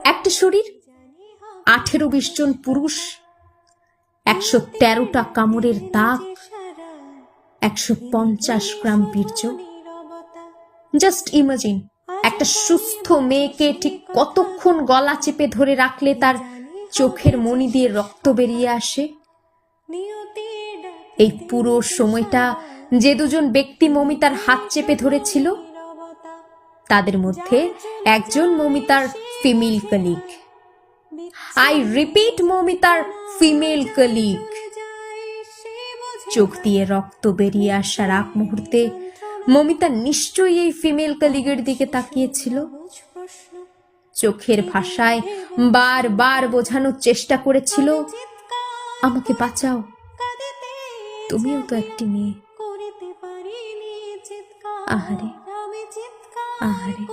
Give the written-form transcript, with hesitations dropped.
একটা শরীর, 18-20 জন পুরুষ, 113টা কামড়ের দাগ, 150 গ্রাম বীর্য। জাস্ট ইমাজিন, একটা সুস্থ মেয়েকে ঠিক কতক্ষণ গলা চেপে ধরে রাখলে তার চোখের মণি দিয়ে রক্ত বেরিয়ে আসে। এই পুরো সময়টা যে দুজন ব্যক্তি মমিতার হাত চেপে ধরেছিল, তাদের মধ্যে একজন মমিতার ফিমেল কলিগ। আই রিপিট, মমিতার ফিমেল কলিগ। চোখ দিয়ে রক্ত বেরিয়ে আসার আগ মুহূর্তে মমিতা নিশ্চয়ই এই ফিমেল কলিগের দিকে তাকিয়েছিল। চোখের ভাষায় বারবার বোঝানোর চেষ্টা করেছিল, আমাকে বাঁচাও, তুমিও তো একটি মেয়ে। আহারে আহারে।